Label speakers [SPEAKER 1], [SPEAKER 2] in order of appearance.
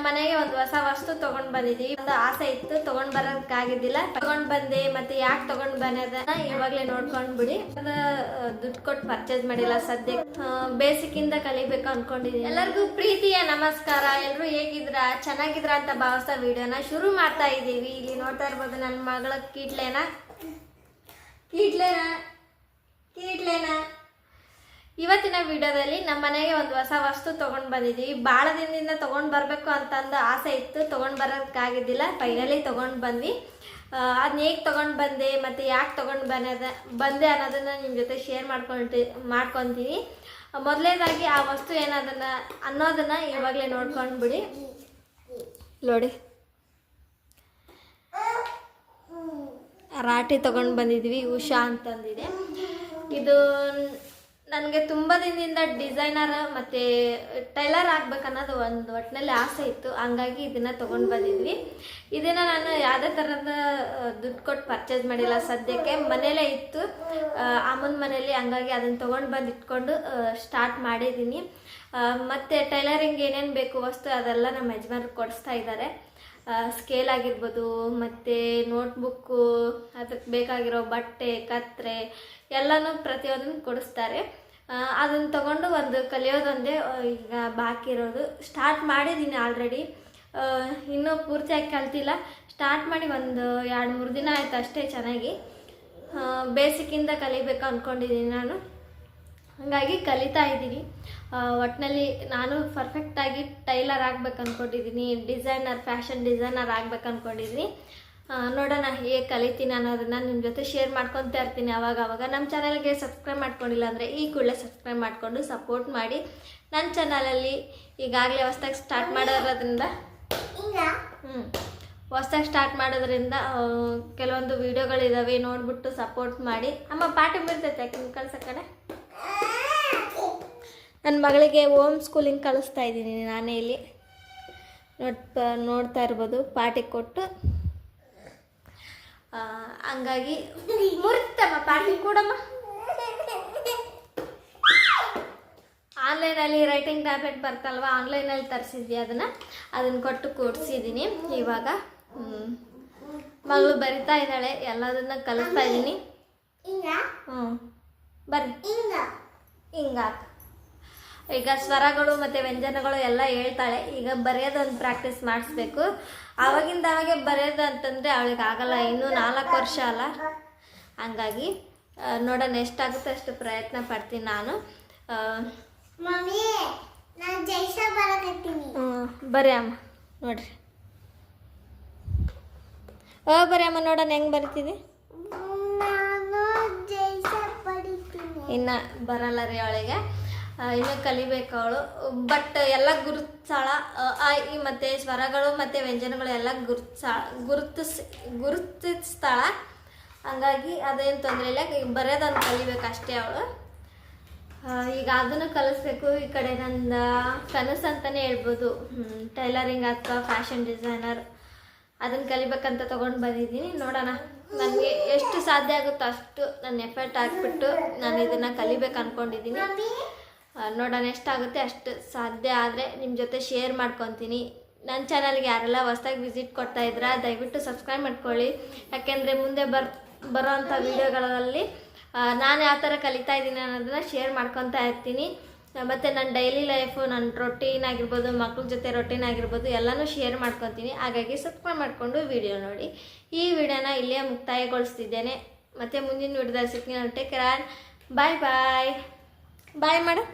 [SPEAKER 1] ಮನೆಗೆ ಒಂದು ಹೊಸ ವಸ್ತು ತಗೊಂಡ್ ಬಂದಿದೀವಿ. ಒಂದು ಆಸೆ ಇತ್ತು, ತಗೊಂಡ್ ಬರೋಕ್ಕಾಗಿದ್ದಿಲ್ಲ. ತಗೊಂಡ್ ಬಂದೆ. ಮತ್ತೆ ಯಾಕೆ ತಗೊಂಡ್ ಬಂದದನ್ನ ಇವಾಗ್ಲೇ ನೋಡ್ಕೊಂಡ್ ಬಿಡಿ. ದುಡ್ಡು ಕೊಟ್ಟು ಪರ್ಚೇಸ್ ಮಾಡಿಲ್ಲ ಸದ್ಯಕ್ಕೆ. ಬೇಸಿಕ್ ಇಂದ ಕಲಿಬೇಕು ಅನ್ಕೊಂಡಿದೀನಿ. ಎಲ್ಲರಿಗೂ ಪ್ರೀತಿಯ ನಮಸ್ಕಾರ. ಎಲ್ರು ಹೇಗಿದ್ರ, ಚೆನ್ನಾಗಿದ್ರ ಅಂತ ಭಾವಿಸ್ತಾ ವಿಡಿಯೋನ ಶುರು ಮಾಡ್ತಾ ಇದೀವಿ. ಇಲ್ಲಿ ನೋಡ್ತಾ ಇರ್ಬೋದು ನನ್ನ ಮಗಳ ಕೀಟ್ಲೇನ ಇವತ್ತಿನ ವಿಡಿಯೋದಲ್ಲಿ ನಮ್ಮ ಮನೆಗೆ ಒಂದು ಹೊಸ ವಸ್ತು ತಗೊಂಡ್ ಬಂದಿದೀವಿ. ಭಾಳ ದಿನದಿಂದ ತಗೊಂಡ್ ಬರ್ಬೇಕು ಅಂತಂದು ಆಸೆ ಇತ್ತು, ತಗೊಂಡ್ ಬರೋಕ್ಕಾಗಿದ್ದಿಲ್ಲ. ಫೈನಲಿ ತಗೊಂಡ್ ಬಂದ್ವಿ. ಅದನ್ನ ಹೇಗೆ ತಗೊಂಡ್ ಬಂದೆ ಮತ್ತೆ ಯಾಕೆ ತಗೊಂಡ್ ಬಂದೆ ಅನ್ನೋದನ್ನ ನಿಮ್ಮ ಜೊತೆ ಶೇರ್ ಮಾಡ್ಕೊತೀನಿ. ಮೊದಲನೇದಾಗಿ ಆ ವಸ್ತು ಅನ್ನೋದನ್ನ ಇವಾಗಲೇ ನೋಡ್ಕೊಂಡು ಬಿಡಿ. ನೋಡಿ, ರಾಟಿ ತಗೊಂಡು ಬಂದಿದ್ವಿ. ಉಷಾ ಅಂತಂದಿದೆ. ಇದು ನನಗೆ ತುಂಬ ದಿನದಿಂದ ಡಿಸೈನರ್ ಮತ್ತು ಟೈಲರ್ ಆಗ್ಬೇಕನ್ನೋದು ಒಂದು ಒಟ್ಟಿನಲ್ಲಿ ಆಸೆ ಇತ್ತು. ಹಂಗಾಗಿ ಇದನ್ನು ತೊಗೊಂಡು ಬಂದಿದ್ವಿ. ಇದನ್ನು ನಾನು ಯಾವುದೇ ಥರದ ದುಡ್ಡು ಕೊಟ್ಟು ಪರ್ಚೇಸ್ ಮಾಡಿಲ್ಲ ಸದ್ಯಕ್ಕೆ. ಮನೇಲೇ ಇತ್ತು, ಅಮ್ಮನ ಮನೇಲಿ. ಹಂಗಾಗಿ ಅದನ್ನು ತೊಗೊಂಡು ಬಂದು ಇಟ್ಕೊಂಡು ಸ್ಟಾರ್ಟ್ ಮಾಡಿದ್ದೀನಿ. ಮತ್ತು ಟೈಲರಿಂಗ್ ಏನೇನು ಬೇಕು ವಸ್ತು ಅದೆಲ್ಲ ನಮ್ಮ ಯಜಮಾನ್ರು ಕೊಡಿಸ್ತಾ ಇದ್ದಾರೆ. ಸ್ಕೇಲ್ ಆಗಿರ್ಬೋದು, ಮತ್ತು ನೋಟ್ಬುಕ್ಕು, ಅದಕ್ಕೆ ಬೇಕಾಗಿರೋ ಬಟ್ಟೆ, ಕತ್ತರೆ ಎಲ್ಲನೂ ಪ್ರತಿಯೊಂದನ್ನು ಕೊಡಿಸ್ತಾರೆ. ಅದನ್ನು ತಗೊಂಡು ಒಂದು ಕಲಿಯೋದೊಂದೇ ಈಗ ಬಾಕಿ ಇರೋದು. ಸ್ಟಾರ್ಟ್ ಮಾಡಿದ್ದೀನಿ ಆಲ್ರೆಡಿ, ಇನ್ನೂ ಪೂರ್ತಿಯಾಗಿ ಕಲ್ತಿಲ್ಲ. ಸ್ಟಾರ್ಟ್ ಮಾಡಿ ಒಂದು 2-3 ದಿನ ಆಯಿತು ಅಷ್ಟೇ. ಚೆನ್ನಾಗಿ ಬೇಸಿಕ್ಕಿಂದ ಕಲಿಬೇಕು ಅಂದ್ಕೊಂಡಿದ್ದೀನಿ ನಾನು. ಹಾಗಾಗಿ ಕಲಿತಾ ಇದ್ದೀನಿ. ಒಟ್ಟಿನಲ್ಲಿ ನಾನು ಪರ್ಫೆಕ್ಟಾಗಿ ಟೈಲರ್ ಆಗ್ಬೇಕು ಅಂದ್ಕೊಂಡಿದ್ದೀನಿ. ಫ್ಯಾಷನ್ ಡಿಸೈನರ್ ಆಗ್ಬೇಕು ಅಂದ್ಕೊಂಡಿದ್ದೀನಿ. ನೋಡೋಣ ಹೇಗೆ ಕಲಿತೀನಿ ಅನ್ನೋದನ್ನು ನಿಮ್ಮ ಜೊತೆ ಶೇರ್ ಮಾಡ್ಕೊತಾ ಇರ್ತೀನಿ ಅವಾಗ. ನಮ್ಮ ಚಾನಲ್ಗೆ ಸಬ್ಸ್ಕ್ರೈಬ್ ಮಾಡ್ಕೊಂಡಿಲ್ಲ ಅಂದರೆ ಈ ಕೂಡಲೇ ಸಬ್ಸ್ಕ್ರೈಬ್ ಮಾಡಿಕೊಂಡು ಸಪೋರ್ಟ್ ಮಾಡಿ. ನನ್ನ ಚಾನಲಲ್ಲಿ ಈಗಾಗಲೇ ಹೊಸ್ದಾಗಿ ಸ್ಟಾರ್ಟ್ ಮಾಡೋದ್ರಿಂದ ಕೆಲವೊಂದು ವೀಡಿಯೋಗಳಿದ್ದಾವೆ, ನೋಡಿಬಿಟ್ಟು ಸಪೋರ್ಟ್ ಮಾಡಿ. ಅಮ್ಮ ಪಾಠ ಬರ್ತೈತೆ ಯಾಕೆ ಕಳ್ಸಕ್ಕಡೆ. ನನ್ನ ಮಗಳಿಗೆ ಹೋಮ್ ಸ್ಕೂಲಿಂಗ್ ಕಳಿಸ್ತಾ ಇದ್ದೀನಿ ನಾನೇ. ಇಲ್ಲಿ ನೋಡ್ತಾ ಇರ್ಬೋದು, ಪಾಠಿ ಕೊಟ್ಟು. ಹಂಗಾಗಿ ಮುರಿತಮ್ಮ ಪಾಠಿ ಕೊಡಮ್ಮ. ಆನ್ಲೈನಲ್ಲಿ ರೈಟಿಂಗ್ ಟ್ಯಾಬ್ಲೆಟ್ ಬರ್ತಲ್ವ, ಆನ್ಲೈನಲ್ಲಿ ತರಿಸಿದ್ವಿ. ಅದನ್ನು ಕೊಟ್ಟು ಕೊಡಿಸಿದ್ದೀನಿ. ಇವಾಗ ಮಗಳು ಬರಿತಾ ಇದ್ದಾಳೆ, ಎಲ್ಲದನ್ನ ಕಲಿಸ್ತಾ ಇದ್ದೀನಿ. ಬರ್ರಿ ಹಿಂಗಾಕ. ಈಗ ಸ್ವರಗಳು ಮತ್ತು ವ್ಯಂಜನಗಳು ಎಲ್ಲ ಹೇಳ್ತಾಳೆ. ಈಗ ಬರೆಯೋದೊಂದು ಪ್ರಾಕ್ಟೀಸ್ ಮಾಡಿಸ್ಬೇಕು. ಆವಾಗಿಂದಾಗೆ ಬರೆಯೋದು ಅಂತಂದರೆ ಅವಳಿಗೆ ಆಗಲ್ಲ, ಇನ್ನೂ 4 ವರ್ಷ ಅಲ್ಲ. ಹಂಗಾಗಿ ನೋಡೋಣ ಎಷ್ಟಾಗುತ್ತೆ ಅಷ್ಟು ಪ್ರಯತ್ನ ಪಡ್ತೀನಿ ನಾನು. ಬರೀ ಅಮ್ಮ ನೋಡ್ರಿ, ಬರೀ ಅಮ್ಮ ನೋಡೋಣ ಹೆಂಗೆ ಬರಿತೀವಿ. ಇನ್ನು ಬರಲ್ಲ ರೀ ಅವಳಿಗೆ, ಇನ್ನೂ ಕಲಿಬೇಕು ಅವಳು. ಬಟ್ ಎಲ್ಲ ಗುರುತಿಸಾಳ. ಈ ಮತ್ತು ಸ್ವರಗಳು ಮತ್ತು ವ್ಯಂಜನಗಳು ಎಲ್ಲ ಗುರುತಿಸ್ತಾಳ. ಹಂಗಾಗಿ ಅದೇನು ತೊಂದರೆ ಇಲ್ಲ. ಬರೆಯೋದನ್ನು ಕಲಿಬೇಕು ಅಷ್ಟೇ ಅವಳು. ಈಗ ಅದನ್ನು ಕಲಿಸ್ಬೇಕು. ಈ ಕಡೆ ನನ್ನ ಕನಸು ಅಂತಲೇ ಹೇಳ್ಬೋದು, ಟೈಲರಿಂಗ್ ಅಥವಾ ಫ್ಯಾಷನ್ ಡಿಸೈನರ್. ಅದನ್ನು ಕಲಿಬೇಕಂತ ತೊಗೊಂಡು ಬಂದಿದ್ದೀನಿ. ನೋಡೋಣ, ನನಗೆ ಎಷ್ಟು ಸಾಧ್ಯ ಆಗುತ್ತೋ ಅಷ್ಟು ನನ್ನ ಎಫರ್ಟ್ ಹಾಕ್ಬಿಟ್ಟು ನಾನು ಇದನ್ನು ಕಲಿಬೇಕು ಅಂದ್ಕೊಂಡಿದ್ದೀನಿ. ನೋಡೋಣ ಎಷ್ಟಾಗುತ್ತೆ ಅಷ್ಟು. ಸಾಧ್ಯ ಆದರೆ ನಿಮ್ಮ ಜೊತೆ ಶೇರ್ ಮಾಡ್ಕೊತೀನಿ. ನನ್ನ ಚಾನಲ್ಗೆ ಯಾರೆಲ್ಲ ಹೊಸ್ದಾಗಿ ವಿಸಿಟ್ ಕೊಡ್ತಾ ಇದ್ದೀರಾ ದಯವಿಟ್ಟು ಸಬ್ಸ್ಕ್ರೈಬ್ ಮಾಡ್ಕೊಳ್ಳಿ. ಯಾಕೆಂದರೆ ಮುಂದೆ ಬರೋವಂಥ ವೀಡಿಯೋಗಳಲ್ಲಿ ನಾನು ಯಾವ ಥರ ಕಲಿತಾ ಇದ್ದೀನಿ ಅನ್ನೋದನ್ನ ಶೇರ್ ಮಾಡ್ಕೊತಾ ಇರ್ತೀನಿ. ಮತ್ತು ನನ್ನ ಡೈಲಿ ಲೈಫು, ನನ್ನ ರೊಟೀನ್ ಆಗಿರ್ಬೋದು, ಮಕ್ಳ ಜೊತೆ ರೊಟೀನ್ ಆಗಿರ್ಬೋದು ಎಲ್ಲನೂ ಶೇರ್ ಮಾಡ್ಕೊತೀನಿ. ಹಾಗಾಗಿ ಸಬ್ಸ್ಕ್ರೈಬ್ ಮಾಡಿಕೊಂಡು ವಿಡಿಯೋ ನೋಡಿ. ಈ ವಿಡಿಯೋನ ಇಲ್ಲೇ ಮುಕ್ತಾಯಗೊಳಿಸ್ತಿದ್ದೇನೆ. ಮತ್ತು ಮುಂದಿನ ವಿಡಿಯೋದಲ್ಲಿ ಸಿಗ್ತೀನಿ. Take care. ಬಾಯ್ ಬಾಯ್. ಬಾಯ್ ಮಾಡು.